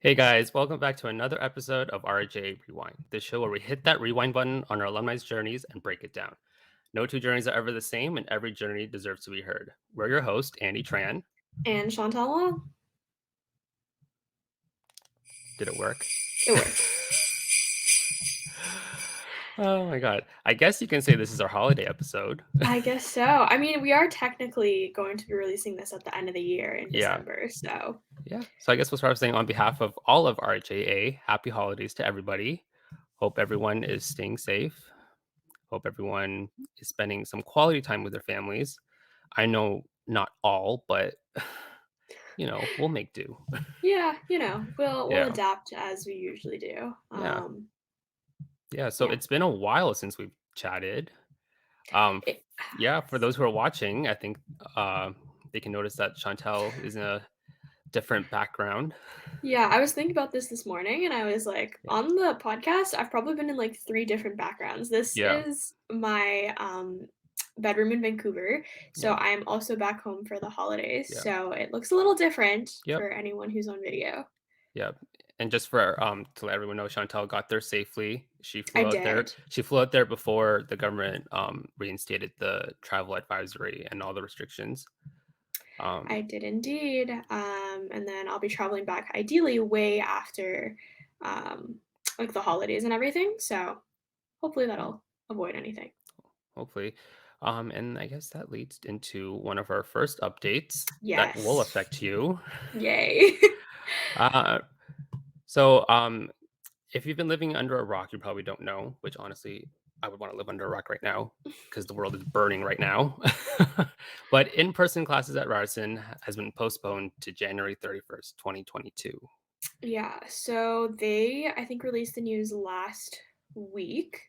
Hey guys, welcome back to another episode of RHAA Rewind, the show where we hit that rewind button on our alumni's journeys and break it down. No two journeys are ever the same, and every journey deserves to be heard. We're your host, Andy Tran. And Chantal Wong. Did it work? It worked. Oh my god. I guess you can say this is our holiday episode. I guess so. I mean, we are technically going to be releasing this at the end of the year in Yeah. December, so Yeah. So I guess we'll start saying on behalf of all of RHAA, happy holidays to everybody. Hope everyone is staying safe. Hope everyone is spending some quality time with their families. I know not all, but we'll make do. yeah, we'll Yeah. adapt as we usually do. Yeah. Yeah. So Yeah. it's been a while since we've chatted. Um, f- It yeah, for has. those who are watching, I think they can notice that Chantel is in a different background. Yeah, I was thinking about this morning and I was like, Yeah. on the podcast, I've probably been in like 3 different backgrounds. This Yeah. is my bedroom in Vancouver, so Yeah. I am also back home for the holidays. Yeah. So it looks a little different Yep. for anyone who's on video. Yep. And just for to let everyone know, Chantel got there safely. She I flew out there. did. She flew out there before the government reinstated the travel advisory and all the restrictions. I Um, did indeed. And then I'll be traveling back ideally way after um, like the holidays and everything. So hopefully that'll avoid anything. hopefully. And I guess that leads into one of our first updates that will Yes. affect you. Yay. Uh, so, if you've been living under a rock, you probably don't know, which honestly, I would want to live under a rock right now because the world is burning right now. But in person classes at Ryerson has been postponed to January 31st, 2022. Yeah. So they, I think, released the news last week.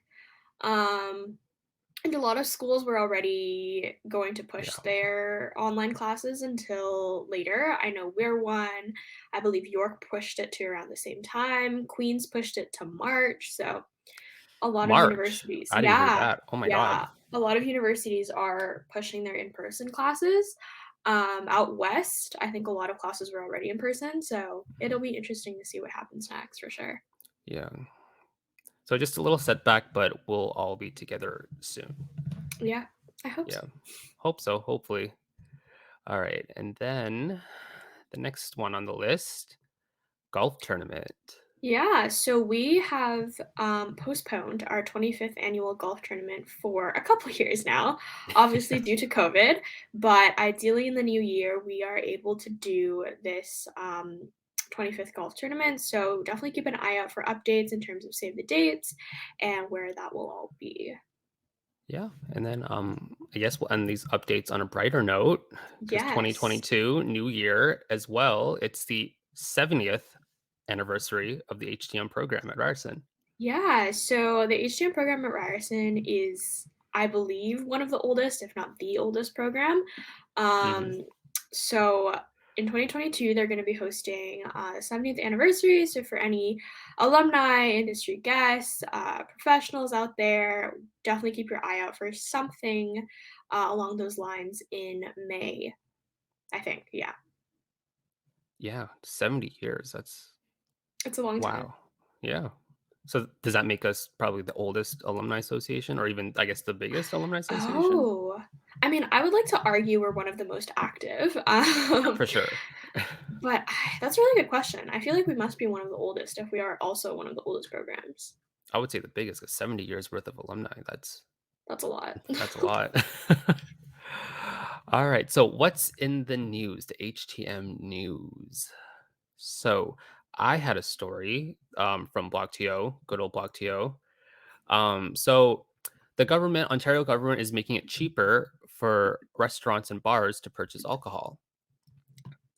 Um, and a lot of schools were already going to push Yeah. their online classes until later. I know we're one. I believe York pushed it to around the same time. Queens pushed it to March. So a lot of March. universities, I didn't hear yeah, that. Oh my God. yeah, a lot of universities are pushing their in-person classes. Out west, I think a lot of classes were already in person, so it'll be interesting to see what happens next for sure. Yeah. So just a little setback, but we'll all be together soon. Yeah, I hope so. Yeah. Hope so. Hopefully. All right. And then the next one on the list, golf tournament. Yeah, so we have postponed our 25th annual golf tournament for a couple years now, obviously due to COVID. But ideally, in the new year, we are able to do this 25th golf tournament. So definitely keep an eye out for updates in terms of save the dates and where that will all be. Yeah, and then I guess we'll end these updates on a brighter note because Yes. 2022, new year as well. It's the 70th anniversary of the HTM program at Ryerson. Yeah, so the HTM program at Ryerson is, I believe, one of the oldest, if not the oldest program. Hmm. Um, so in 2022, they're going to be hosting the 70th anniversary. So for any alumni, industry guests, professionals out there, definitely keep your eye out for something along those lines in May, I think. Yeah, Yeah, 70 years. That's it's a long time. wow. Yeah. So does that make us probably the oldest alumni association, or even I guess the biggest alumni association? Oh, I mean, I would like to argue we're one of the most active. For sure. But that's a really good question. I feel like we must be one of the oldest if we are also one of the oldest programs. I would say the biggest, because 70 years worth of alumni. That's a lot. That's a lot. All right. So what's in the news? The HTM news. So I had a story from BlockTO, good old BlockTO. So the government, Ontario government, is making it cheaper for restaurants and bars to purchase alcohol.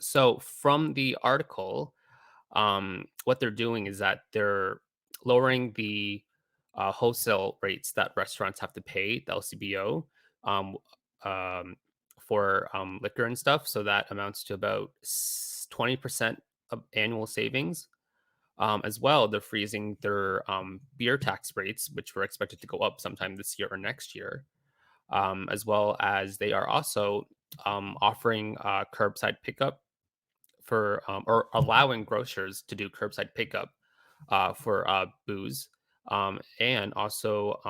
So from the article, what they're doing is that they're lowering the wholesale rates that restaurants have to pay, the LCBO, um, um, for liquor and stuff. So that amounts to about 20% of annual savings. As well, they're freezing their beer tax rates, which were expected to go up sometime this year or next year. As well as they are also offering curbside pickup for or allowing grocers to do curbside pickup for booze, and also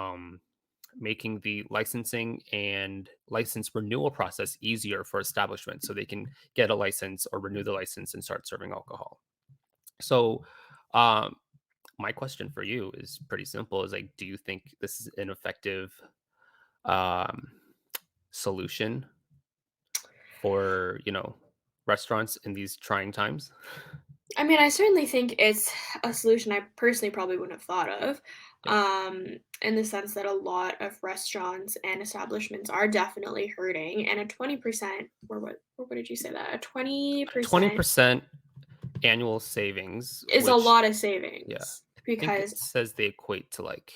making the licensing and license renewal process easier for establishments so they can get a license or renew the license and start serving alcohol. So, um, my question for you is pretty simple: is like, do you think this is an effective um, solution for restaurants in these trying times? I mean, I certainly think it's a solution I personally probably wouldn't have thought of, Yeah, in the sense that a lot of restaurants and establishments are definitely hurting, and a 20% or what did you say that? A 20% 20% annual savings, is a which lot of yeah, savings I think it because says they equate to like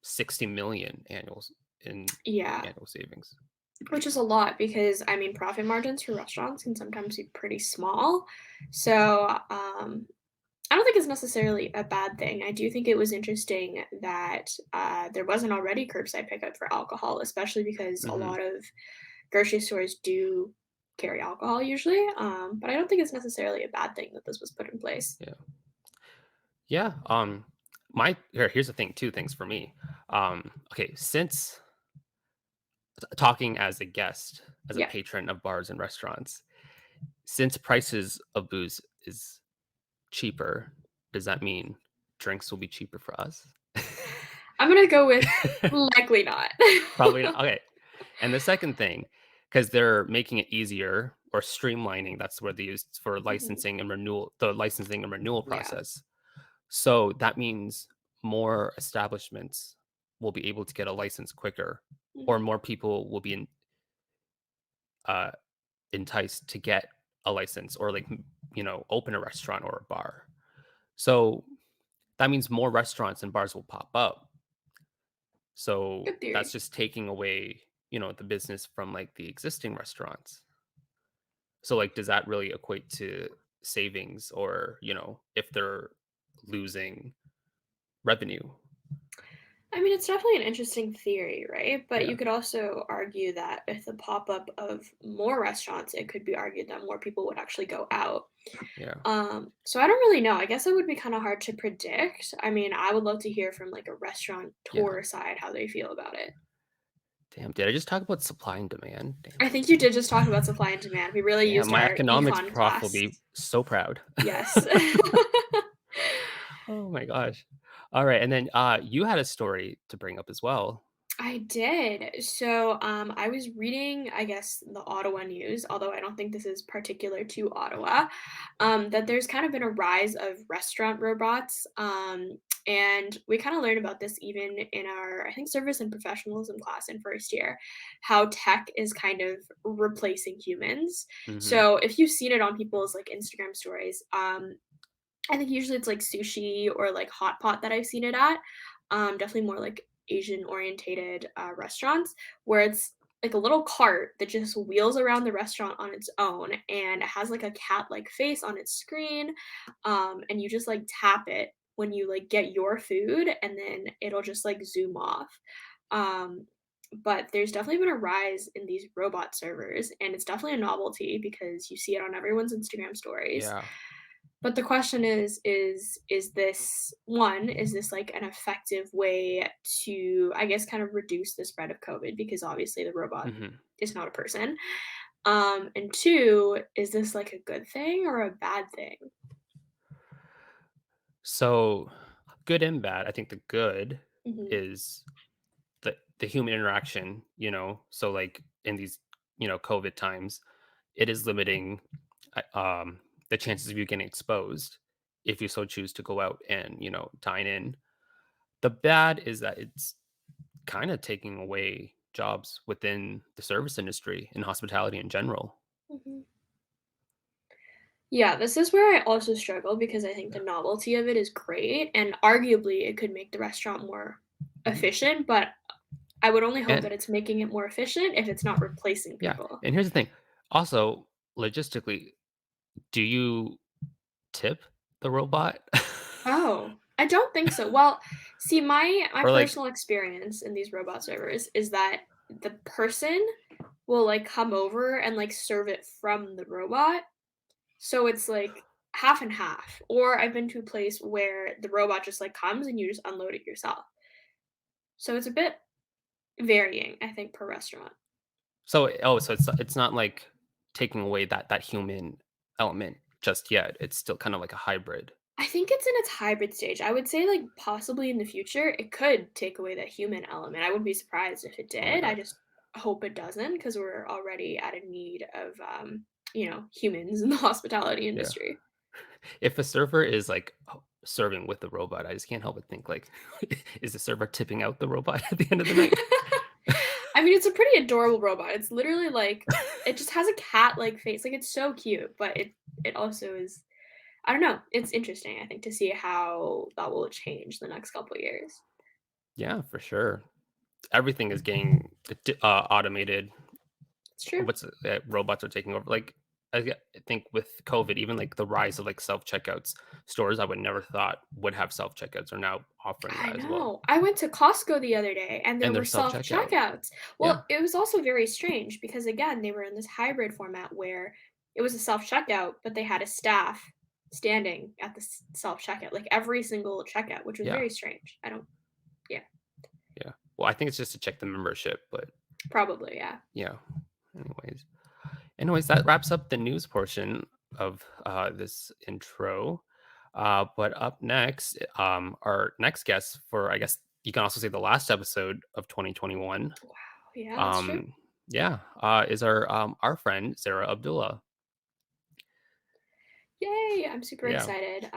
60 million annuals in yeah, annual savings. which is a lot because, I mean, profit margins for restaurants can sometimes be pretty small. So, I don't think it's necessarily a bad thing. I do think it was interesting that there wasn't already curbside pickup for alcohol, especially because a Hmm. lot of grocery stores do carry alcohol usually. But I don't think it's necessarily a bad thing that this was put in place. Yeah. Yeah. Here's the thing, two things for me. Okay, since talking as a guest, as a Yeah. patron of bars and restaurants, since prices of booze is cheaper, does that mean drinks will be cheaper for us? I'm going to go with likely not. Probably not. Okay. And the second thing, because they're making it easier or streamlining, that's where they use for Mhm. licensing and renewal, the licensing and renewal Yeah. process. So that means more establishments will be able to get a license quicker, or Mhm. more people will be uh, enticed to get a license or like open a restaurant or a bar. So that means more restaurants and bars will pop up. So Good that's theory. just taking away the business from like the existing restaurants. So like, does that really equate to savings, or if they're losing revenue? I mean, it's definitely an interesting theory, right? But Yeah, you could also argue that with the pop up of more restaurants, it could be argued that more people would actually go out. yeah. So I don't really know. I guess it would be kind of hard to predict. I mean, I would love to hear from like a restaurant Yeah. tour side how they feel about it. Damn, did I just talk about supply and demand? Damn. I think you did just talk about supply and demand. We really Damn, used my our economics econ prof will class. be so proud. Yes. Oh my gosh. All right, and then you had a story to bring up as well. I did. So, I was reading, I guess, the Ottawa news, although I don't think this is particular to Ottawa, that there's kind of been a rise of restaurant robots. And we kind of learned about this even in our, I think, service and professionalism class in first year, how tech is kind of replacing humans. Mhm. So, if you've seen it on people's like Instagram stories, I think usually it's like sushi or like hot pot that I've seen it at. Definitely more like Asian orientated restaurants where it's like a little cart that just wheels around the restaurant on its own and it has like a cat like face on its screen. And you just like tap it when you like get your food and then it'll just like zoom off. Um, but there's definitely been a rise in these robot servers and it's definitely a novelty because you see it on everyone's Instagram stories. Yeah. But the question is this one, is this like an effective way to, I guess, kind of reduce the spread of COVID because obviously the robot Mhm. is not a person. And two, is this like a good thing or a bad thing? So, good and bad. I think the good Mhm. is the human interaction, so like in these, COVID times, it is limiting the chances of you getting exposed if you so choose to go out and, dine in. The bad is that it's kind of taking away jobs within the service industry and hospitality in general. Mhm. Yeah, this is where I also struggle because I think the Yeah. novelty of it is great and arguably it could make the restaurant more efficient, but I would only hope And that it's making it more efficient if it's not replacing yeah, people. and here's the thing. Also, logistically, do you tip the robot? Oh, I don't think so. Well, see, my Or like, personal experience in these robot servers is that the person will, like, come over and, like, serve it from the robot. So it's like half and half. Or I've been to a place where the robot just like comes and you just unload it yourself. So it's a bit varying, I think, per restaurant. So so it's not like taking away that human element just yet. It's still kind of like a hybrid. I think it's in its hybrid stage. I would say, like, possibly in the future, it could take away that human element. I wouldn't be surprised if it Oh my did. I god. just hope it doesn't because we're already at a need of, humans in the hospitality Yeah. industry. If a server is like serving with the robot, I just can't help but think like, is the server tipping out the robot at the end of the night? I mean, it's a pretty adorable robot. It's literally like it just has a cat-like face. Like, it's so cute, but it also is I don't know. It's interesting, I think, to see how that will change the next couple years. Yeah, for sure. Everything is getting automated. It's true. Robots are taking over. Like I think with COVID, even like the rise of like self checkouts, stores I would never thought would have self checkouts are now offering I that as well. know. I went to Costco the other day and there And were there's self checkout. self-checkouts. Yeah, Well, it was also very strange because again, they were in this hybrid format where it was a self-checkout, but they had a staff standing at the self-checkout, like every single checkout, which was yeah, very strange. I don't yeah, yeah. Well, I think it's just to check the membership, but probably, yeah. yeah. Anyways, that wraps up the news portion of this intro. But up next, our next guest for, I guess you can also say the last episode of 2021, Wow, yeah, that's true. um, yeah, is our friend Zehra Abdulla. Yay, I'm super Yeah. excited.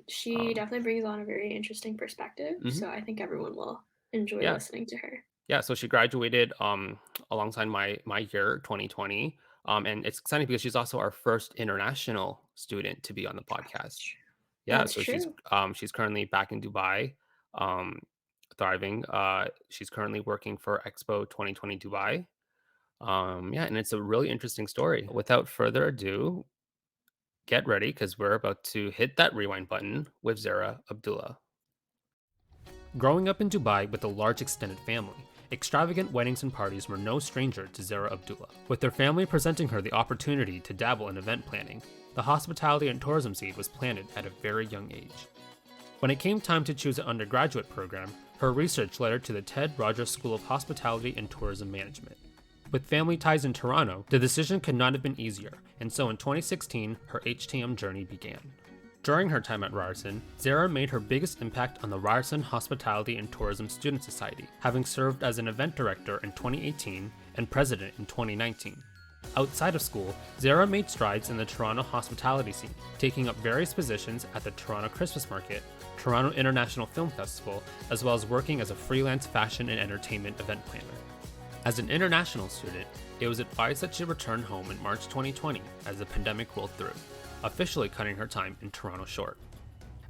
She Um, definitely brings on a very interesting perspective, mhm. so I think everyone will enjoy Yeah. listening to her. Yeah. So she graduated alongside my year 2020. And it's exciting because she's also our first international student to be on the That's podcast. true. Yeah, That's so true. she's currently back in Dubai, um, thriving. She's currently working for Expo 2020 Dubai. Yeah, and it's a really interesting story. Without further ado, get ready because we're about to hit that rewind button with Zehra Abdullah. Growing up in Dubai with a large extended family, extravagant weddings and parties were no stranger to Zehra Abdullah. With her family presenting her the opportunity to dabble in event planning, the hospitality and tourism seed was planted at a very young age. When it came time to choose an undergraduate program, her research led her to the Ted Rogers School of Hospitality and Tourism Management. With family ties in Toronto, the decision could not have been easier, and so in 2016, her HTM journey began. During her time at Ryerson, Zehra made her biggest impact on the Ryerson Hospitality and Tourism Student Society, having served as an event director in 2018 and president in 2019. Outside of school, Zehra made strides in the Toronto hospitality scene, taking up various positions at the Toronto Christmas Market, Toronto International Film Festival, as well as working as a freelance fashion and entertainment event planner. As an international student, it was advised that she return home in March 2020 as the pandemic rolled through, officially cutting her time in Toronto short.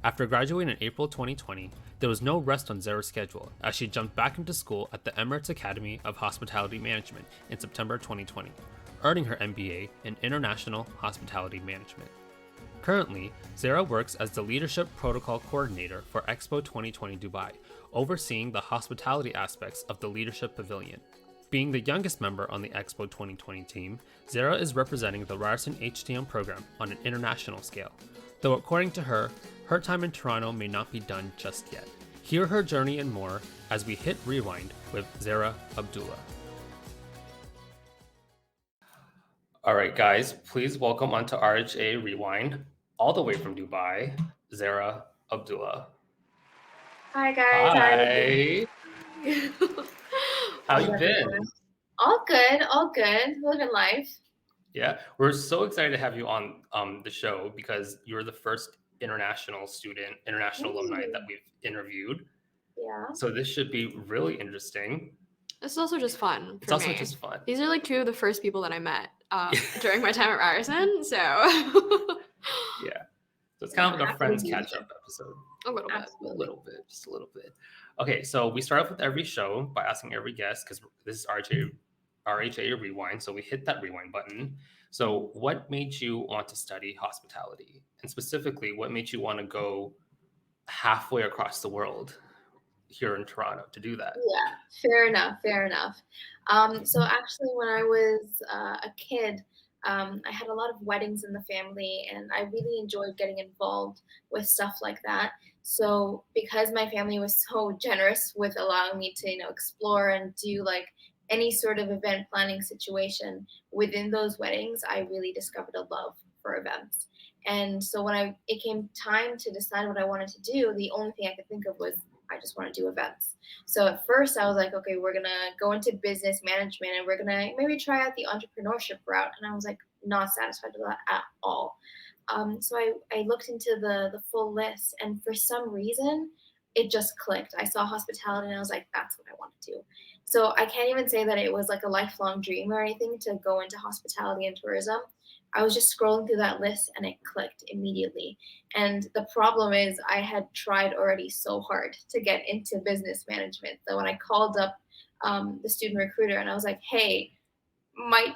After graduating in April 2020, there was no rest on Zehra's schedule as she jumped back into school at the Emirates Academy of Hospitality Management in September 2020, earning her MBA in International Hospitality Management. Currently, Zehra works as the Leadership Protocol Coordinator for Expo 2020 Dubai, overseeing the hospitality aspects of the Leadership Pavilion. Being the youngest member on the Expo 2020 team, Zehra is representing the Ryerson HTM program on an international scale, though according to her, her time in Toronto may not be done just yet. Hear her journey and more as we hit rewind with Zehra Abdullah. All right, guys, please welcome onto RHAA Rewind, all the way from Dubai, Zehra Abdullah. Hi guys, how are Hi, you doing? how How's you everyone? been? All good, living life. Yeah, we're so excited to have you on the show because you're the first international student, international alumni that Mm, we've interviewed. yeah. So this should be really interesting. This is also just fun It's for also me. just fun. These are like two of the first people that I met during my time at Ryerson, so Yeah. So it's kind Yeah, of like a happy to friends be catch here. up episode. a little bit. A Absolutely. little bit, just a little bit. Okay, so we start off with every show by asking every guest because this is RHA Rewind, so we hit that rewind button. So, what made you want to study hospitality, and specifically, what made you want to go halfway across the world here in Toronto to do that? Yeah, fair enough, fair enough. So actually, when I was a kid, I had a lot of weddings in the family, and I really enjoyed getting involved with stuff like that. So because my family was so generous with allowing me to, explore and do like any sort of event planning situation within those weddings, I really discovered a love for events. And so when it came time to decide what I wanted to do, the only thing I could think of was I just want to do events. So at first I was like, okay, we're gonna go into business management and we're gonna maybe try out the entrepreneurship route. And I was like not satisfied with that at all. So I looked into the full list, and for some reason it just clicked. I saw hospitality and I was like, that's what I want to do. So I can't even say that it was like a lifelong dream or anything to go into hospitality and tourism. I was just scrolling through that list and it clicked immediately. And the problem is I had tried already so hard to get into business management that when I called up the student recruiter and I was like, hey, might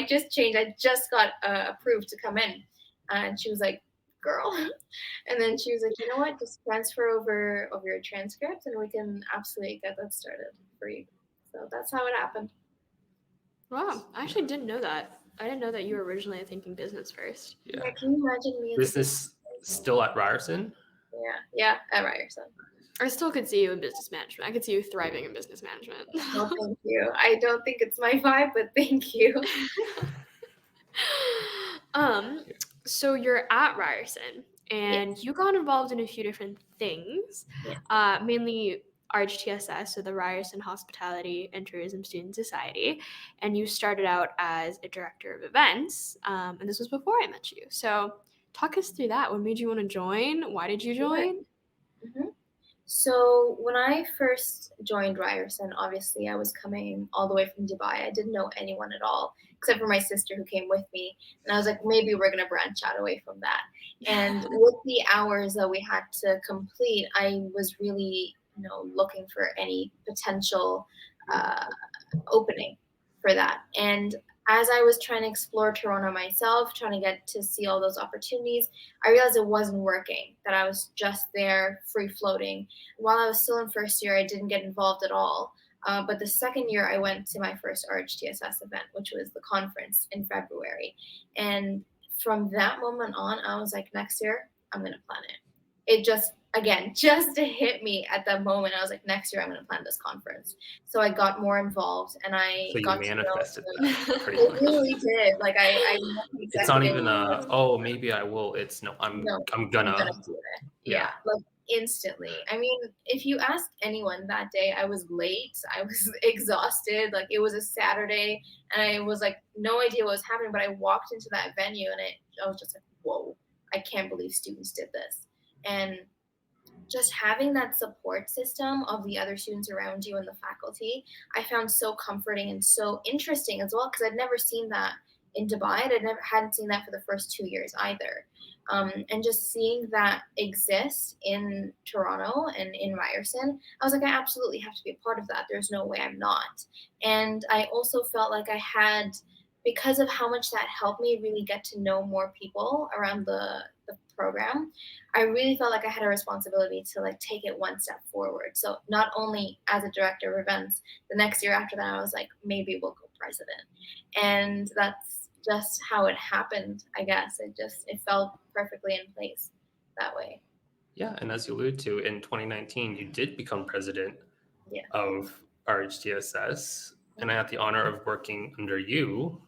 just change. I just got approved to come in. And she was like, girl. And then she was like, you know what, just transfer over your transcript and we can absolutely get that started for you. So that's how it happened. Wow, I actually didn't know that. I didn't know that you were originally thinking business first. Yeah, can you imagine me? Business still at Ryerson? Yeah, at Ryerson. I still could see you in business management. I could see you thriving in business management. Well, thank you. I don't think it's my vibe, but thank you. So you're at Ryerson, and you got involved in a few different things, mainly RHTSS, so the Ryerson Hospitality and Tourism Student Society, and you started out as a director of events, and this was before I met you. So talk us through that. What made you want to join? Why did you join? Mm-hmm. So when I first joined Ryerson, obviously I was coming all the way from Dubai. I didn't know anyone at all, except for my sister who came with me. And I was like, maybe we're going to branch out away from that. And with the hours that we had to complete, I was really, looking for any potential opening for that. And as I was trying to explore Toronto myself, trying to get to see all those opportunities, I realized it wasn't working, that I was just there free floating. While I was still in first year, I didn't get involved at all. But the second year, I went to my first RHTSS event, which was the conference in February. And from that moment on, I was like, next year, I'm going to plan it. It just to hit me at that moment, I was like, next year I'm going to plan this conference. So I got more involved, and I so got manifested to know that. Pretty it much. really did. Like I it's not even maybe I will. It's I'm gonna do it. Yeah, like instantly. I mean, if you ask anyone that day, I was late. I was exhausted. Like it was a Saturday, and I was like no idea what was happening. But I walked into that venue, and I was just like, whoa! I can't believe students did this. And just having that support system of the other students around you and the faculty, I found so comforting and so interesting as well, because I'd never seen that in Dubai. Hadn't seen that for the first 2 years either. And just seeing that exist in Toronto and in Ryerson, I was like, I absolutely have to be a part of that. There's no way I'm not. And I also felt like I had, because of how much that helped me really get to know more people around the program, I really felt like I had a responsibility to like take it one step forward. So not only as a director of events, the next year after that, I was like, maybe we'll go president. And that's just how it happened, I guess. It felt perfectly in place that way. Yeah, and as you alluded to, in 2019, you did become president of RHTSS, and I had the honor of working under you.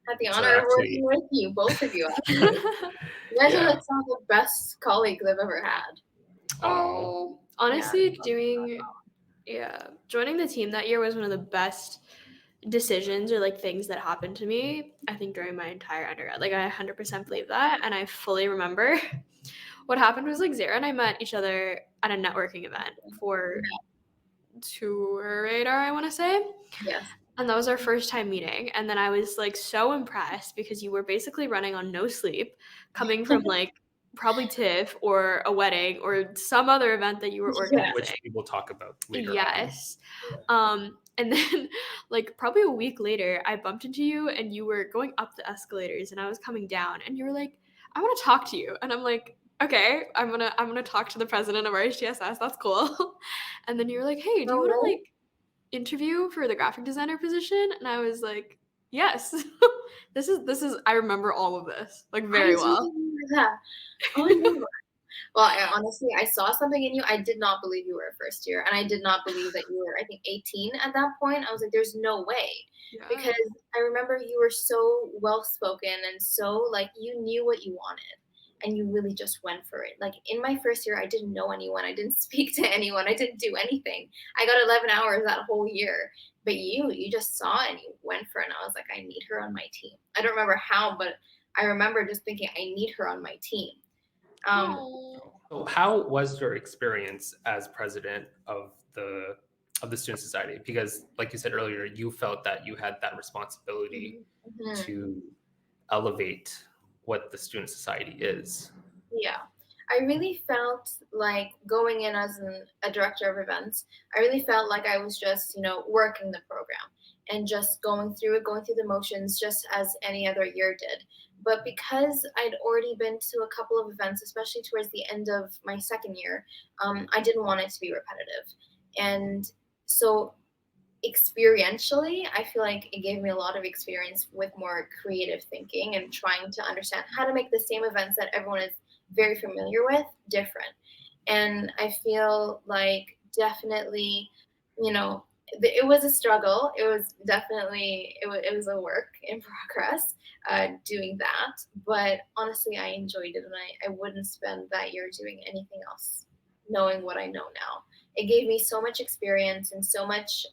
Had the honor of working with you, both of you. You guys are like some of the best colleagues I've ever had. Oh, honestly, joining the team that year was one of the best decisions or like things that happened to me, I think, during my entire undergrad. Like I 100% believe that, and I fully remember what happened was like Zehra and I met each other at a networking event for Tour Radar, I want to say. Yes. And that was our first time meeting. And then I was like so impressed because you were basically running on no sleep, coming from like probably TIFF or a wedding or some other event that you were organizing. Which we will talk about later. Yes. And then like probably a week later, I bumped into you and you were going up the escalators and I was coming down and you were like, I want to talk to you. And I'm like, okay, I'm gonna talk to the president of RHTSS. That's cool. And then you were like, hey, do you want to like interview for the graphic designer position? And I was like, Yes. This is I remember all of this, like, I very do well. remember that. Oh my god. Well, honestly, I saw something in you. I did not believe you were a first year, and I did not believe that you were, I think, 18 at that point. I was like, there's no way. Yeah. Because I remember you were so well spoken and so like you knew what you wanted and you really just went for it. Like in my first year, I didn't know anyone. I didn't speak to anyone. I didn't do anything. I got 11 hours that whole year. But you just saw it and you went for it. And I was like, I need her on my team. I don't remember how, but I remember just thinking, I need her on my team. Um, Oh. So how was your experience as president of the student society? Because like you said earlier, you felt that you had that responsibility mhm. to elevate what the student society is. Yeah. I really felt like going in as a director of events, I really felt like I was just, working the program and just going through the motions just as any other year did. But because I'd already been to a couple of events, especially towards the end of my second year, I didn't want it to be repetitive. And so experientially, I feel like it gave me a lot of experience with more creative thinking and trying to understand how to make the same events that everyone is very familiar with different. And I feel like definitely, you know, it was a struggle. It was definitely it was a work in progress doing that. But honestly, I enjoyed it, and I wouldn't spend that year doing anything else, knowing what I know now. It gave me so much experience and so much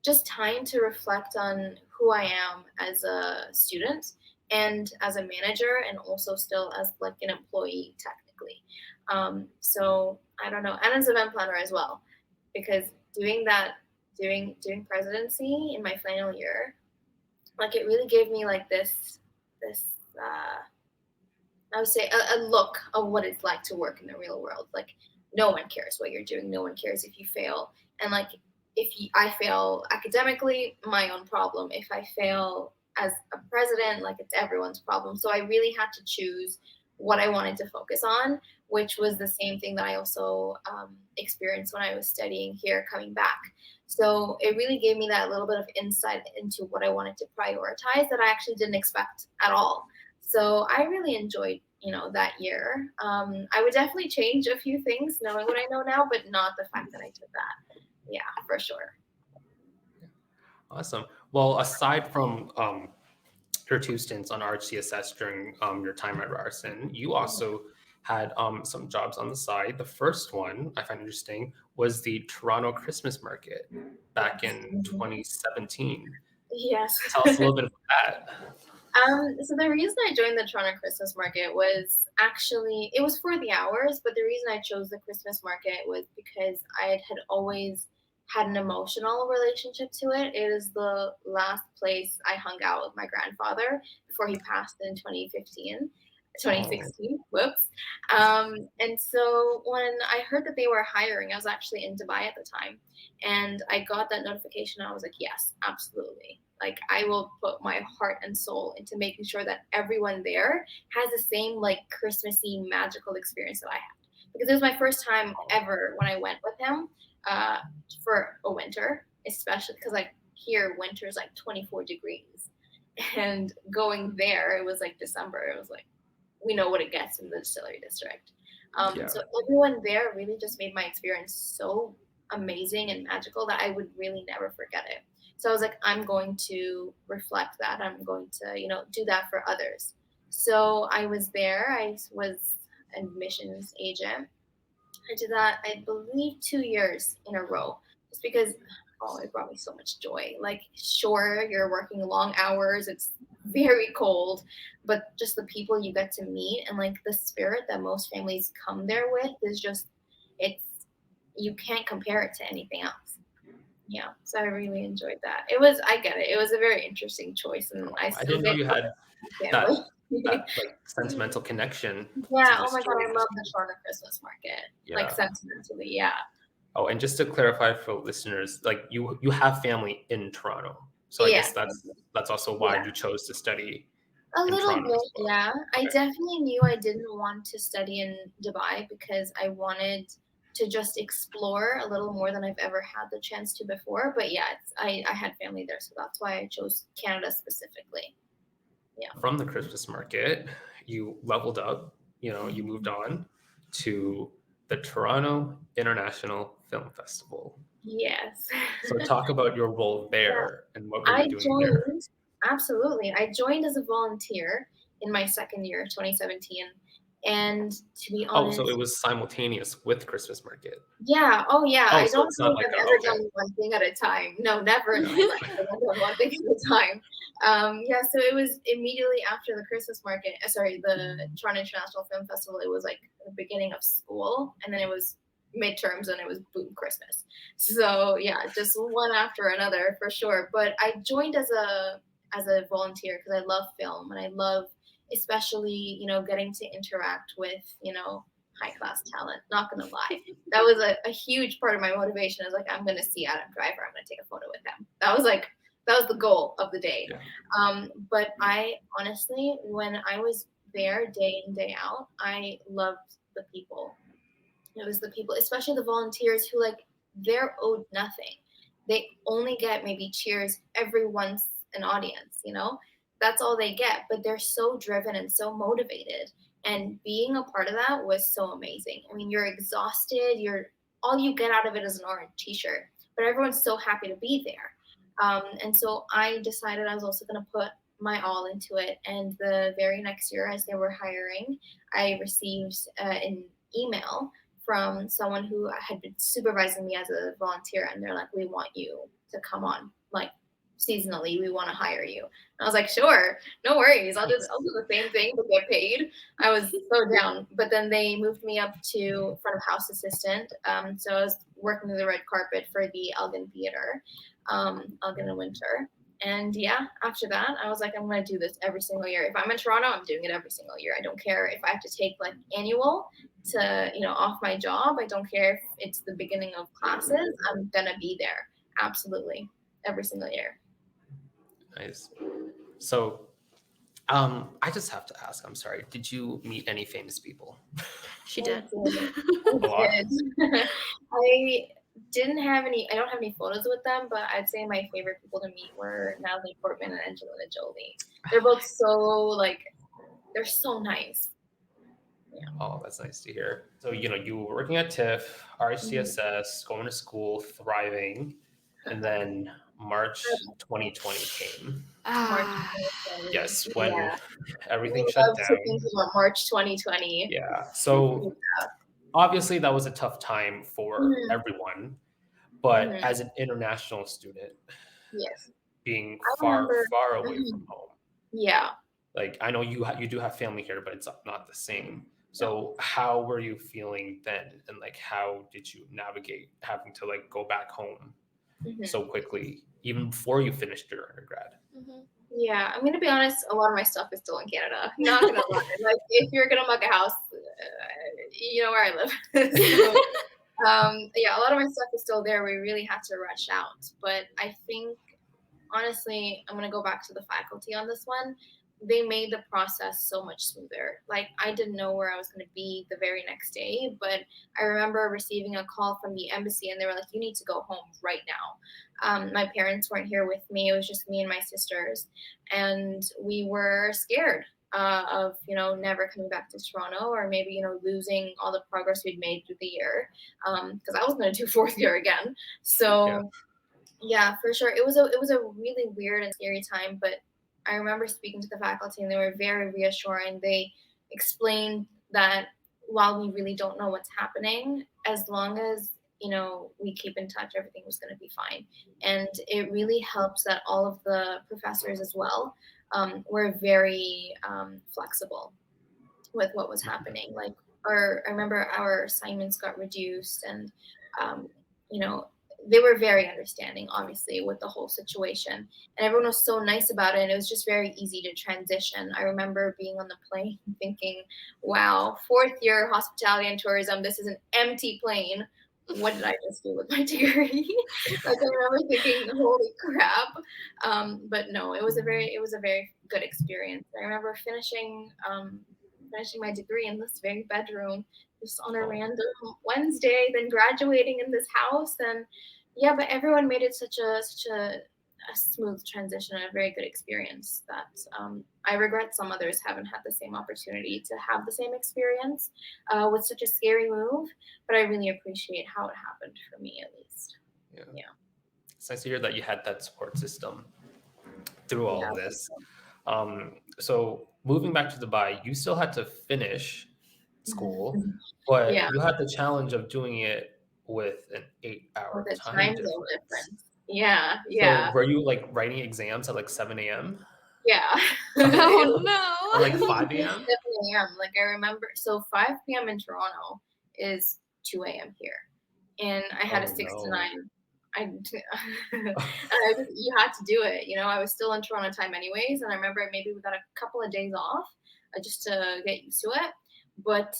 just time to reflect on who I am as a student and as a manager, and also still as like an employee technically. So I don't know, and as an event planner as well, because doing that, doing presidency in my final year, like it really gave me like this uh, I would say a look of what it's like to work in the real world. Like no one cares what you're doing. No one cares if you fail. And like I fail academically, my own problem. If I fail as a president, like it's everyone's problem. So I really had to choose what I wanted to focus on, which was the same thing that I also experienced when I was studying here coming back. So it really gave me that little bit of insight into what I wanted to prioritize that I actually didn't expect at all. So I really enjoyed, that year. I would definitely change a few things knowing what I know now, but not the fact that I took that. Yeah, for sure. Awesome. Well, aside from your two stints on RHTSS during your time at Ryerson, you also had some jobs on the side. The first one I find interesting was the Toronto Christmas Market back Yes. in 2017. Yes. Tell us a little bit about that. So the reason I joined the Toronto Christmas Market was actually it was for the hours, but the reason I chose the Christmas Market was because I had always had an emotional relationship to it. It is the last place I hung out with my grandfather before he passed in 2015. Oh, 2016, whoops. And so when I heard that they were hiring, I was actually in Dubai at the time, and I got that notification. I was like, yes, absolutely. Like I will put my heart and soul into making sure that everyone there has the same like Christmassy magical experience that I had. Because it was my first time ever when I went with him uh, for a winter, especially because like here winter is like 24 degrees, and going there it was like December. It was like we know what it gets in the distillery district. yeah. So everyone there really just made my experience so amazing and magical that I would really never forget it. So I was like, I'm going to reflect that. I'm going to, do that for others. So I was there. I was an admissions agent. I did that, I believe, 2 years in a row, just because, oh, it brought me so much joy. Like, sure, you're working long hours, it's very cold, but just the people you get to meet and like the spirit that most families come there with is just, it's, you can't compare it to anything else. Yeah, so I really enjoyed that. I get it. It was a very interesting choice, and I I still didn't know get you had family. that like sentimental connection to Yeah. Oh this my god, story. I love the Toronto Christmas market. Like Yeah. sentimentally, yeah. Oh, and just to clarify for listeners, like you have family in Toronto, so I Yeah. guess that's also why Yeah. you chose to study A in little Toronto as bit, well. yeah. I Okay. definitely knew I didn't want to study in Dubai because I wanted to just explore a little more than I've ever had the chance to before. But yeah, I had family there, so that's why I chose Canada specifically. Yeah. From the Christmas market, you leveled up, you moved on to the Toronto International Film Festival. Yes. So talk about your role Yeah. there and what were you I doing there? joined, absolutely. I joined as a volunteer in my second year, 2017. And to be Oh, so it honest, was simultaneous with Christmas market. yeah. Oh, yeah. Oh, I so don't it's not think like I've a ever okay. done one thing at a time. No, never in Yeah. my life. I've only done one thing at a time. Yeah, so it was immediately after the Christmas market, the Toronto International Film Festival. It was like the beginning of school, and then it was midterms, and it was boom, Christmas. So yeah, just one after another for sure. But I joined as a volunteer because I love film and I love especially getting to interact with high class talent. Not gonna lie, that was a huge part of my motivation. Is like, I'm gonna see Adam Driver, I'm gonna take a photo with him. That was the goal of the day. Yeah. But I honestly, when I was there day in day out, I loved the people. It was the people, especially the volunteers who they're owed nothing. They only get maybe cheers every once an audience. That's all they get, but they're so driven and so motivated. And being a part of that was so amazing. I mean, you're exhausted, all you get out of it is an orange t-shirt, but everyone's so happy to be there. And so I decided I was also going to put my all into it. And the very next year, as they were hiring, I received an email from someone who had been supervising me as a volunteer, and they're like, we want you to come on, like, seasonally, we want to hire you. And I was like, sure, no worries, I'll do the same thing but get paid. I was so down. But then they moved me up to front of house assistant. So I was working the red carpet for the Elgin Theater, Elgin in winter. And yeah, after that, I was like, I'm going to do this every single year. If I'm in Toronto, I'm doing it every single year. I don't care if I have to take annual to, off my job. I don't care if it's the beginning of classes. I'm going to be there. Absolutely. Every single year. Nice. So, I just have to ask, I'm sorry, did you meet any famous people? She did. A lot? I don't have any photos with them, but I'd say my favorite people to meet were Natalie Portman and Angelina Jolie. They're both they're so nice. Yeah. Oh, that's nice to hear. So, you were working at TIFF, RHTSS, going to school, thriving, and then March 2020 came. Yes, when everything shut love to down. think about March 2020. Yeah. So obviously that was a tough time for everyone, but as an international student, Yes, being I far remember. away from home, Yeah. like I know you do have family here, but it's not the same. So how were you feeling then, and how did you navigate having to go back home so quickly, even before you finished your undergrad? Yeah, I'm gonna be honest. A lot of my stuff is still in Canada. Not gonna lie. If you're gonna mug a house, you know where I live. So, yeah, a lot of my stuff is still there. We really had to rush out. But I think, honestly, I'm gonna go back to the faculty on this one. They made the process so much smoother. I didn't know where I was going to be the very next day, but I remember receiving a call from the embassy, and they were like, you need to go home right now. My parents weren't here with me. It was just me and my sisters, and we were scared of never coming back to Toronto, or maybe losing all the progress we'd made through the year, because I was going to do fourth year again. So yeah, for sure. It was a really weird and scary time, but I remember speaking to the faculty, and they were very reassuring. They explained that while we really don't know what's happening, as long as we keep in touch, everything was going to be fine. And it really helps that all of the professors as well were very flexible with what was happening. I remember our assignments got reduced, and they were very understanding, obviously, with the whole situation. And everyone was so nice about it, and it was just very easy to transition. I remember being on the plane thinking, wow, fourth year hospitality and tourism, this is an empty plane. What did I just do with my degree? I remember thinking, holy crap. But no, it was a very good experience. I remember finishing finishing my degree in this very bedroom, just on a Oh, random Wednesday, then graduating in this house. And yeah, but everyone made it such a smooth transition and a very good experience that I regret some others haven't had the same opportunity to have the same experience with such a scary move. But I really appreciate how it happened for me, at least. yeah. Yeah, It's nice to hear that you had that support system through all yeah, of this. So moving back to Dubai, you still had to finish school, but yeah. you had the challenge of doing it with an With 8-hour the time time zone difference. difference. Yeah, So yeah, were you like writing exams at like 7 a.m. yeah. Oh or like no. 5 It a.m.? definitely am. Like I remember, so 5 p.m. in Toronto is 2 a.m. here, and I had a Oh 6 to 9. no. You had to do it. I was still in Toronto time anyways, and I remember maybe we got a couple of days off just to get used to it. But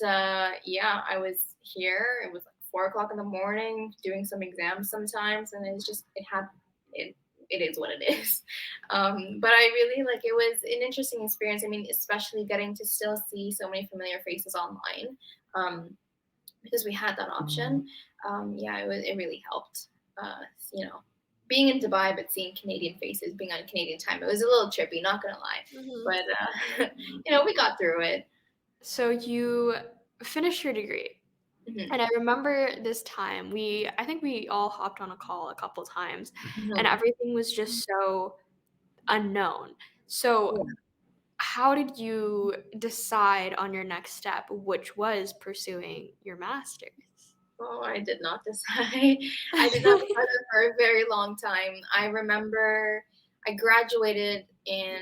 yeah, I was here. It was like 4 o'clock in the morning, doing some exams sometimes, and it's just it. It is what it is. But I really like it was an interesting experience. I mean, especially getting to still see so many familiar faces online. Because we had that option. Yeah, it really helped. Uh, you know, being in Dubai but seeing Canadian faces, being on Canadian time, it was a little trippy, not gonna lie. Mhm. But we got through it. So you finished your degree. Hmm. And I remember this time I think we all hopped on a call a couple times and Hmm. everything was just so unknown. So Yeah. how did you decide on your next step, which was pursuing your master's? Oh, I did not decide. I did not decide that for a very long time. I remember I graduated in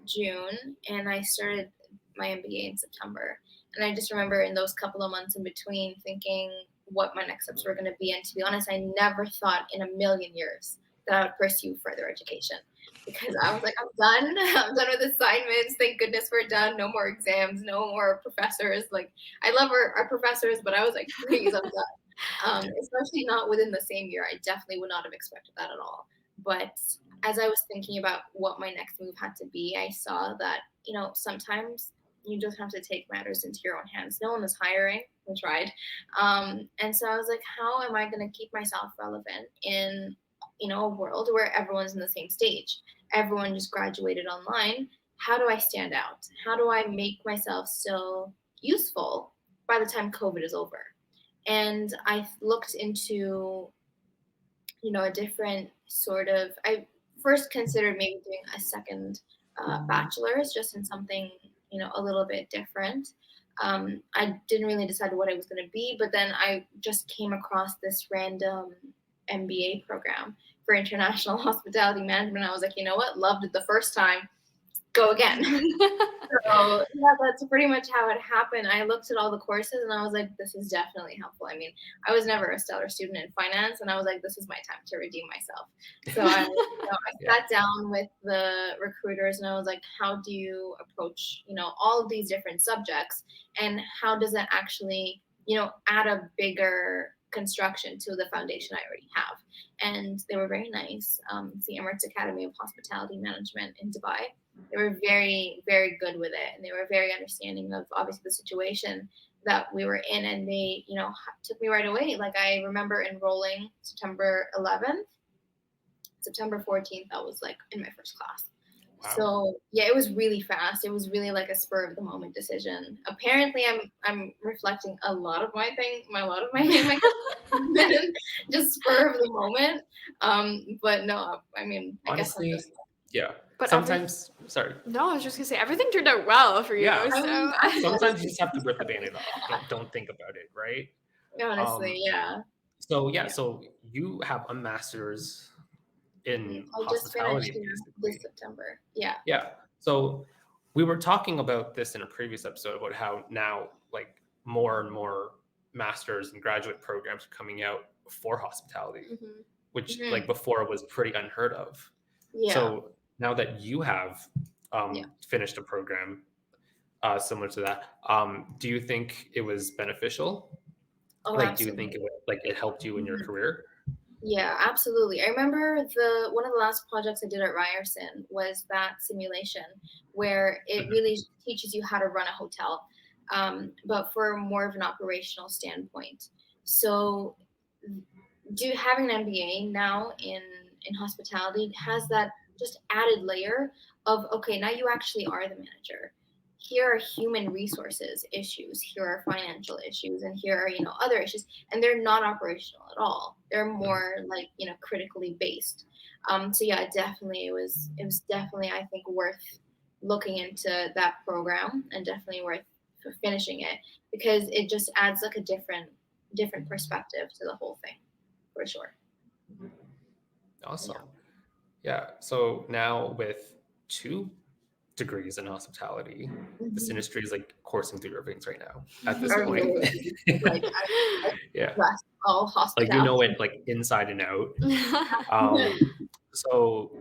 June and I started my MBA in September. And I just remember in those couple of months in between thinking what my next steps were going to be. And to be honest, I never thought in a million years that I would pursue further education because I was like, I'm done. I'm done with assignments. Thank goodness we're done. No more exams, no more professors. Like, I love our professors, but I was like, please, I'm done. Yeah. Especially not within the same year. I definitely would not have expected that at all. But as I was thinking about what my next move had to be, I saw that, sometimes you just have to take matters into your own hands. No one was hiring. We tried. And so I was like, how am I going to keep myself relevant in, a world where everyone's in the same stage? Everyone just graduated online. How do I stand out? How do I make myself still useful by the time COVID is over? And I looked into, a different sort of. I first considered maybe doing a second bachelor's, just in something, a little bit different. I didn't really decide what it was going to be, but then I just came across this random MBA program for international hospitality management. I was like, you know what, loved it the first time, go again. So yeah, that's pretty much how it happened. I looked at all the courses and I was like, this is definitely helpful. I mean, I was never a stellar student in finance, and I was like, this is my time to redeem myself. So I Yeah. sat down with the recruiters and I was like, how do you approach, all of these different subjects, and how does it actually, add a bigger construction to the foundation I already have? And they were very nice. It's the Emirates Academy of Hospitality Management in Dubai. They were very, very good with it, and they were very understanding of obviously the situation that we were in, and they, took me right away. Like, I remember enrolling September 11th, September 14th, I was like in my first class. Wow. So yeah, it was really fast. It was really like a spur of the moment decision. Apparently, I'm reflecting a lot of my just spur of the moment. But no, I mean, I guess I'm just. Honestly, yeah. But Sometimes, sorry. no, I was just gonna say everything turned out well for you. Yeah. I mean, So I'm Sometimes you blessed. just have to rip the band-aid off. Don't think about it, right? Honestly, Um, yeah. so yeah, Yeah. so you have a master's in I just finished, hospitality, this basically. September. Yeah. Yeah. So we were talking about this in a previous episode about how now like more and more masters and graduate programs are coming out for hospitality, Mhm. which Hmm. like before was pretty unheard of. Yeah. So now that you have Yeah. finished a program similar to that, do you think it was beneficial? Oh, Like, do you think absolutely. it helped you in your Mhm. career? Yeah, absolutely. I remember one of the last projects I did at Ryerson was that simulation where it Mhm. really teaches you how to run a hotel. but for more of an operational standpoint. So having an MBA now in hospitality has that just added layer of, okay, now you actually are the manager. Here are human resources issues, here are financial issues, and here are, other issues, and they're not operational at all. They're more like, critically based. So yeah, definitely it was definitely, I think, worth looking into that program, and definitely worth finishing it, because it just adds like a different perspective to the whole thing, for sure. Awesome. Yeah. So now with 2 degrees in hospitality, this Mhm. industry is like coursing through your veins right now at this I point. really like I Yeah. trust all Like, you know hospitality. it like inside and out. Um, so,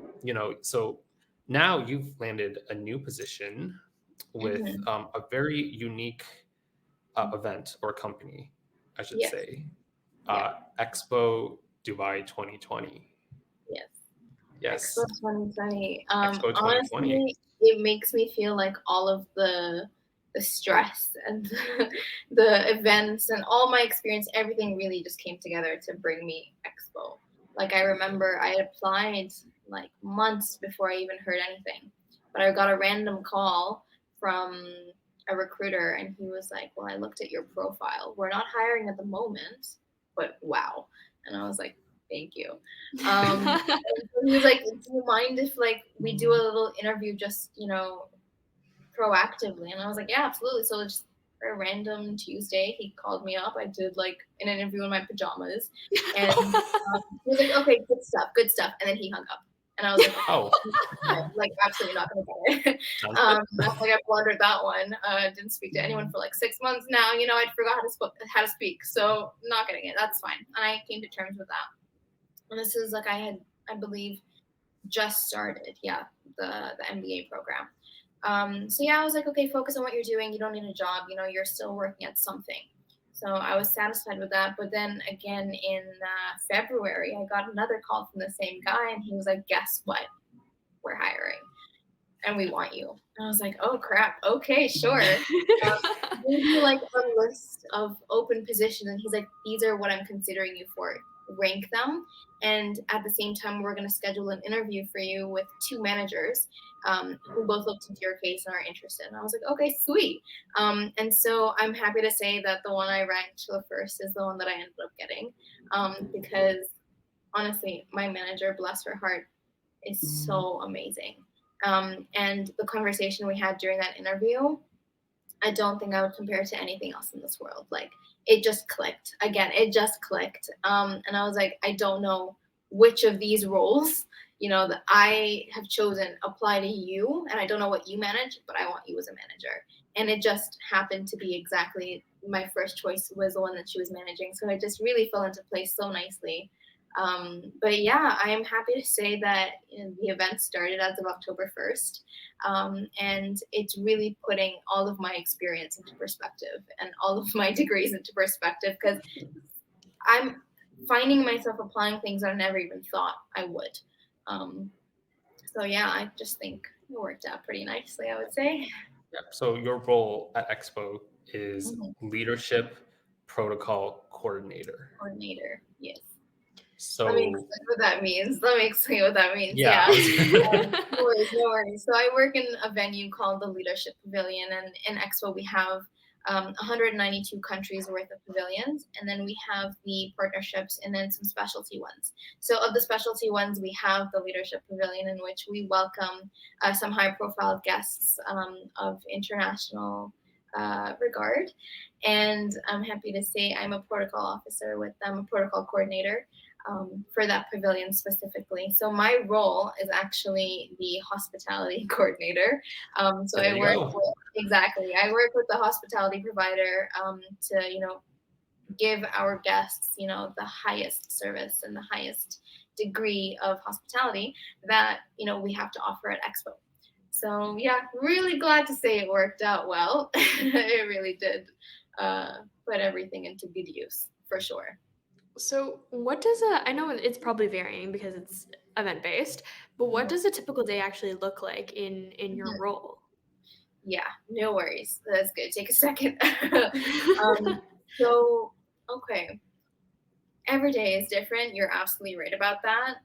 so now you've landed a new position with Mhm. a very unique event or company, I should Yes. say, Yeah. Expo Dubai 2020. Yes. Expo Yes, 2020. Expo 2020. Honestly, it makes me feel like all of the stress and the events and all my experience, everything really just came together to bring me Expo. Like, I remember I applied like months before I even heard anything, but I got a random call from a recruiter, and he was like, "Well, I looked at your profile. We're not hiring at the moment, but wow." And I was like, "Thank you." Um, he was like, "Do you mind if like we do a little interview, just proactively?" And I was like, "Yeah, absolutely." So just a random Tuesday, he called me up. I did like an interview in my pajamas, and he was like, "Okay, good stuff." And then he hung up, and I was like, Oh, "Okay, like absolutely not gonna get it." sounds good. I was like, I blundered that one. Didn't speak to anyone for like 6 months now. I forgot how to speak, so not getting it. That's fine. And I came to terms with that. And this is like I believe, just started, yeah, the MBA program. So yeah, I was like, okay, focus on what you're doing. You don't need a job. You're still working at something. So I was satisfied with that. But then again in February, I got another call from the same guy, and he was like, "Guess what? We're hiring, and we want you." And I was like, "Oh crap. Okay, sure." Gave me like a list of open positions, and he's like, "These are what I'm considering you for. Rank them, and at the same time, we're going to schedule an interview for you with 2 managers, who both looked into your case and are interested." And I was like, "Okay, sweet." And so I'm happy to say that the one I ranked the first is the one that I ended up getting, because honestly, my manager, bless her heart, is so amazing. And the conversation we had during that interview, I don't think I would compare it to anything else in this world. Like, it just clicked. Again, it just clicked. And I was like, I don't know which of these roles, that I have chosen apply to you, and I don't know what you manage, but I want you as a manager. And it just happened to be exactly my first choice was the one that she was managing. So it just really fell into place so nicely. But yeah, I am happy to say that the event started as of October 1st. And it's really putting all of my experience into perspective and all of my degrees into perspective, because I'm finding myself applying things that I never even thought I would. Um, so yeah, I just think it worked out pretty nicely, I would say. Yeah. So your role at Expo is Mhm. leadership protocol coordinator. Coordinator, yes. Let me So explain what that means. Let me explain what that means. yeah, Yeah. I was No worries, no worries. So I work in a venue called the Leadership Pavilion, and in Expo we have 192 countries worth of pavilions, and then we have the partnerships and then some specialty ones. So of the specialty ones, we have the Leadership Pavilion, in which we welcome some high-profile guests of international regard. And I'm happy to say I'm a protocol officer with them, a protocol coordinator for that pavilion specifically. So my role is actually the hospitality coordinator. So there I you work go. with, exactly, I work with the hospitality provider to, give our guests, the highest service and the highest degree of hospitality that, we have to offer at Expo. So yeah, really glad to say it worked out well. It really did put everything into good use, for sure. So, what does I know it's probably varying because it's event based, but what Mhm. does a typical day actually look like in your Mhm. role? Yeah, no worries. That's good. Take a second. um, so, okay. Every day is different. You're absolutely right about that.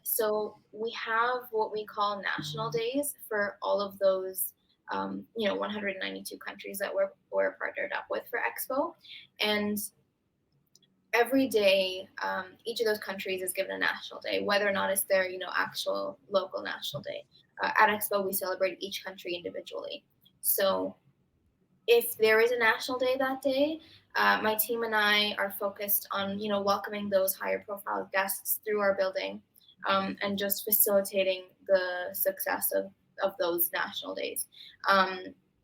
So we have what we call national days for all of those, 192 countries that we're partnered up with for Expo, and every day, each of those countries is given a national day, whether or not it's their, actual local national day. At Expo, we celebrate each country individually. So if there is a national day that day, my team and I are focused on, welcoming those higher profile guests through our building, and just facilitating the success of those national days.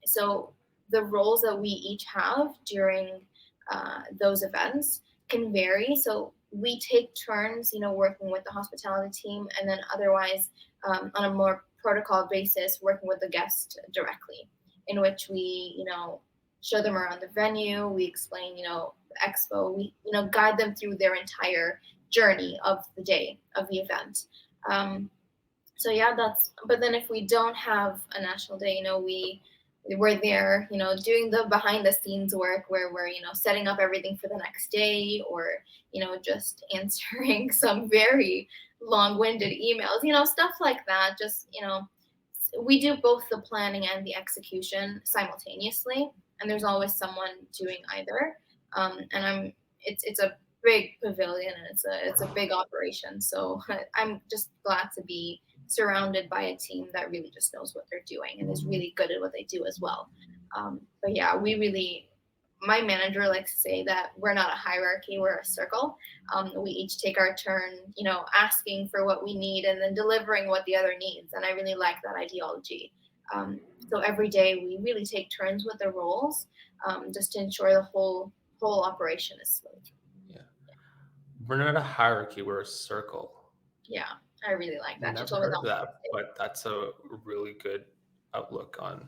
So the roles that we each have during those events can vary. So we take turns, working with the hospitality team, and then otherwise, on a more protocol basis, working with the guest directly, in which we, show them around the venue. We explain, the expo. We, guide them through their entire journey of the day of the event. So yeah, but then if we don't have a national day, we're there, doing the behind the scenes work where we're, setting up everything for the next day, or, just answering some very long-winded emails, stuff like that. Just, we do both the planning and the execution simultaneously, and there's always someone doing either. It's a big pavilion, and it's a big operation. So I'm just glad to be surrounded by a team that really just knows what they're doing and is really good at what they do as well. But yeah, my manager likes to say that we're not a hierarchy, we're a circle. We each take our turn, asking for what we need and then delivering what the other needs. And I really like that ideology. So every day we really take turns with the roles, just to ensure the whole operation is smooth. Yeah. We're not a hierarchy, we're a circle. Yeah, I really like that. Never heard of that, but that's a really good outlook on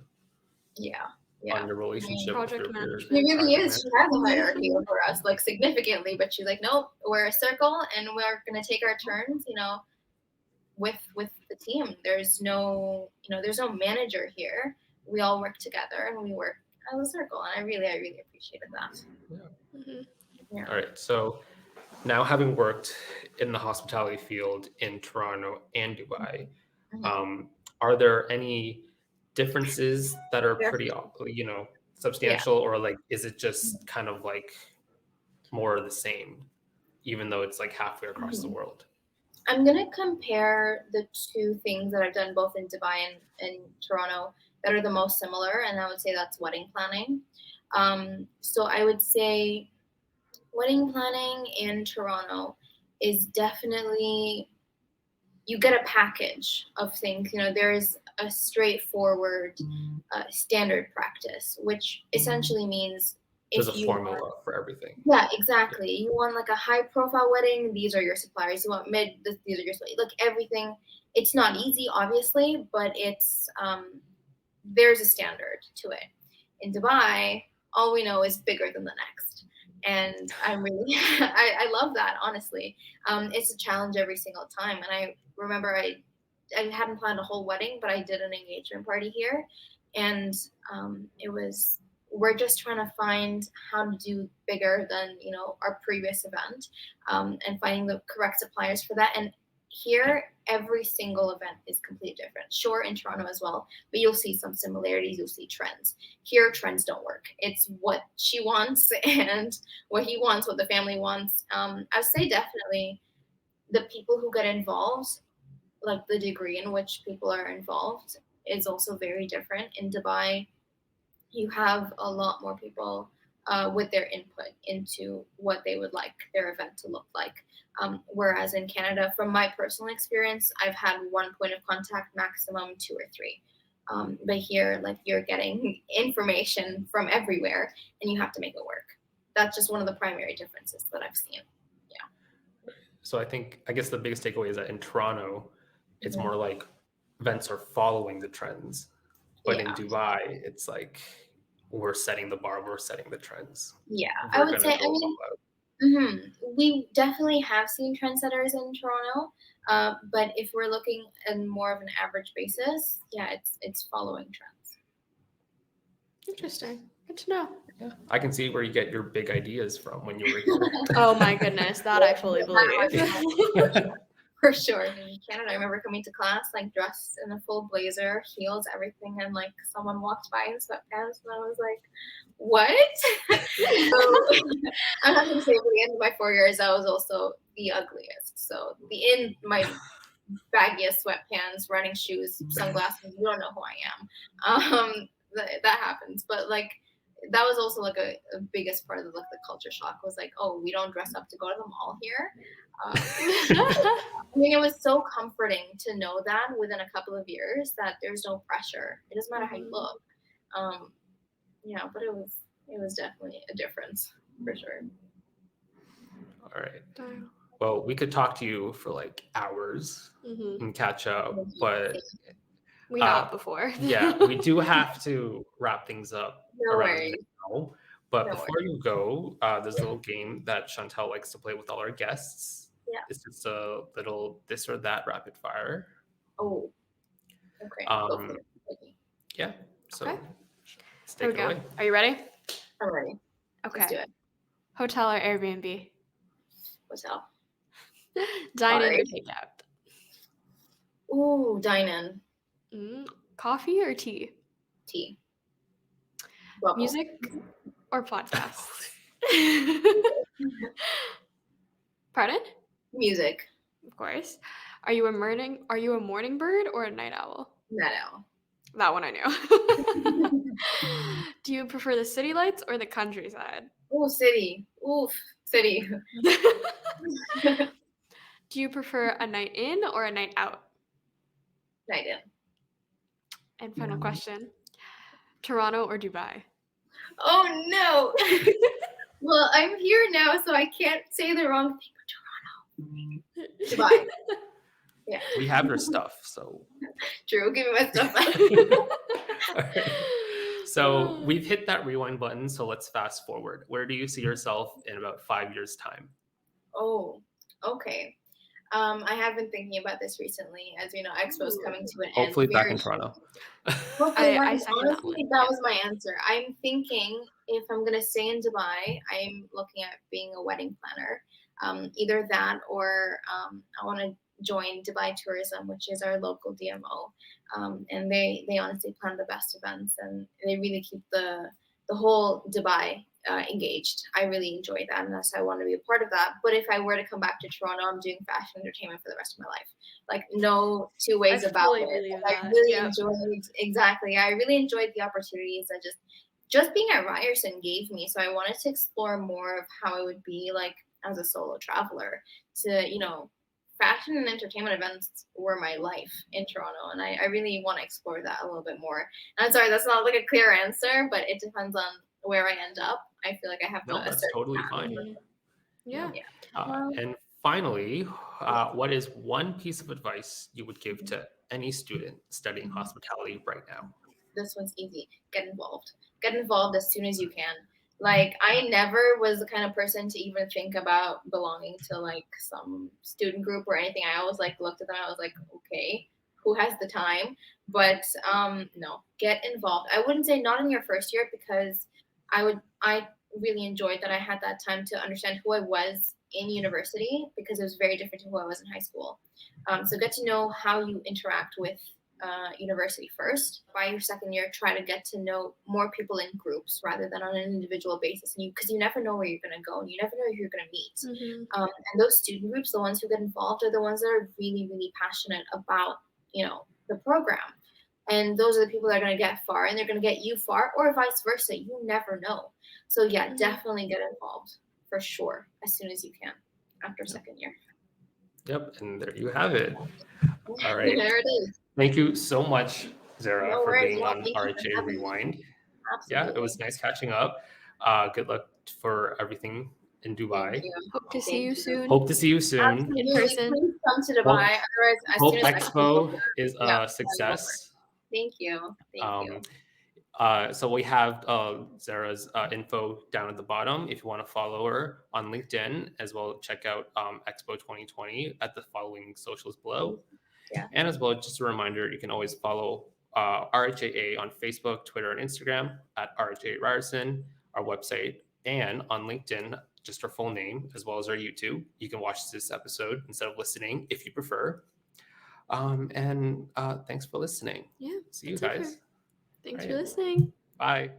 on your relationship with Project your management. She really project is. She has a hierarchy over us, like significantly, but she's like, nope, we're a circle, and we're gonna take our turns, with the team. There's no, there's no manager here. We all work together, and we work as a circle, and I really appreciated that. Yeah. Mm-hmm. Yeah. All right. So now, having worked in the hospitality field in Toronto and Dubai, Mhm. are there any differences that are Yeah. pretty, Yeah. substantial, or like, is it just kind of like more of the same, even though it's like halfway across the Mhm. world? I'm gonna compare the two things that I've done both in Dubai and Toronto that are the most similar, and I would say that's wedding planning. So I would say wedding planning in Toronto is definitely, you get a package of things. There's a straightforward standard practice, which essentially means There's a if you want, formula for everything. yeah, Yeah. exactly. You want like a high profile wedding, these are your suppliers. You want mid, these are your suppliers. Like everything. It's not easy, obviously, but it's there's a standard to it. In Dubai, all we know is bigger than the next. And I'm really, I love that, honestly. It's a challenge every single time. And I remember I hadn't planned a whole wedding, but I did an engagement party here. And we're just trying to find how to do bigger than, our previous event, and finding the correct suppliers for that. And here, every single event is completely different. Sure, in Toronto as well, but you'll see some similarities, you'll see trends. Here, trends don't work. It's what she wants and what he wants, what the family wants. I would say definitely the people who get involved, like the degree in which people are involved, is also very different. In Dubai, you have a lot more people with their input into what they would like their event to look like. Whereas in Canada, from my personal experience, I've had one point of contact, maximum two or three. But here, like, you're getting information from everywhere, and you have to make it work. That's just one of the primary differences that I've seen. So I guess the biggest takeaway is that in Toronto, it's Mhm. more like events are following the trends, but in Yeah. Dubai, it's like we're setting the bar, we're setting the trends. Yeah. I We're would gonna say, go all out. We definitely have seen trendsetters in Toronto, but if we're looking at more of an average basis, yeah, it's following trends. Interesting. Good to know. Yeah, I can see where you get your big ideas from when you were here. Oh my goodness, that I fully believe. For sure. In Canada, I remember coming to class like dressed in a full blazer, heels, everything, and like someone walked by in sweatpants, and I was like, "What?" So I'm not gonna say at the end of my 4 years, I was also the ugliest. So in my baggiest sweatpants, running shoes, sunglasses, you don't know who I am. That happens, but like that was also like a biggest part of the culture shock was like, oh, we don't dress up to go to the mall here. I mean, it was so comforting to know that within a couple of years that there's no pressure. It doesn't matter how you look. Yeah, but it was definitely a difference for sure. All right. Well, we could talk to you for like hours and catch up, but we have before. Yeah, we do have to wrap things up around now. But before you go, there's a little game that Chantel likes to play with all our guests. Yeah. It's just a little this or that rapid fire. Oh, okay. Yeah. So okay. There we go. Away. Are you ready? I'm ready. Okay. Let's do it. Hotel or Airbnb? Hotel. Dine in or takeout? Ooh, dine in. Coffee or tea? Tea. Music or podcast? Pardon? Music. Of course. Are you a morning bird or a night owl? Night owl. That one I knew. Do you prefer the city lights or the countryside? Oh, city. Oof, city. Do you prefer a night in or a night out? Night in. And final question. Toronto or Dubai? Oh, no. Well, I'm here now, so I can't say the wrong thing. Toronto. Dubai. Yeah. We have your stuff, so. True. Give me my stuff back. So we've hit that rewind button, so let's fast forward. Where do you see yourself in about 5 years' time? Oh, okay. I have been thinking about this recently. As you know, Expo is coming to an end. Hopefully back in Toronto. Honestly, that was my answer. I'm thinking if I'm going to stay in Dubai, I'm looking at being a wedding planner. Either that or I want to join Dubai Tourism, which is our local DMO. And they honestly plan the best events, and they really keep the whole Dubai engaged. I really enjoy that, and that's I want to be a part of that. But if I were to come back to Toronto, I'm doing fashion entertainment for the rest of my life. Like no two ways about it. I really enjoyed exactly. I really enjoyed the opportunities that just being at Ryerson gave me. So I wanted to explore more of how it would be like as a solo traveler. To fashion and entertainment events were my life in Toronto, and I really want to explore that a little bit more. And I'm sorry, that's not like a clear answer, but it depends on where I end up. I feel like I have to. No, that's totally fine. Yeah. And finally, what is one piece of advice you would give to any student studying hospitality right now? This one's easy. Get involved. Get involved as soon as you can. Like, I never was the kind of person to even think about belonging to like some student group or anything. I always like looked at them. I was like, okay, who has the time? But no, get involved. I wouldn't say not in your first year, because I really enjoyed that I had that time to understand who I was in university, because it was very different to who I was in high school. So get to know how you interact with university first. By your second year, try to get to know more people in groups rather than on an individual basis, because you never know where you're going to go and you never know who you're going to meet. And those student groups, the ones who get involved, are the ones that are really, really passionate about the program. And those are the people that are going to get far, and they're going to get you far, or vice versa. You never know. So yeah, definitely get involved for sure as soon as you can after second year. Yep, and there you have it. All right. There it is. Thank you so much, Zehra, for being on RHAA Rewind. Absolutely. Yeah, it was nice catching up. Good luck for everything in Dubai. Hope to see you soon. Hope to see you soon. Absolutely. In person. Please come to Dubai. Otherwise, as Hope soon as Expo is a success. Thank you. Thank you. So we have Zehra's info down at the bottom if you want to follow her on LinkedIn, as well. Check out Expo 2020 at the following socials below. Yeah. And as well, just a reminder, you can always follow RHAA on Facebook, Twitter, and Instagram at RHAA Ryerson, our website, and on LinkedIn, just our full name, as well as our YouTube. You can watch this episode instead of listening if you prefer. And thanks for listening. Yeah. See you Take care. guys. Thanks All for right. listening. Bye.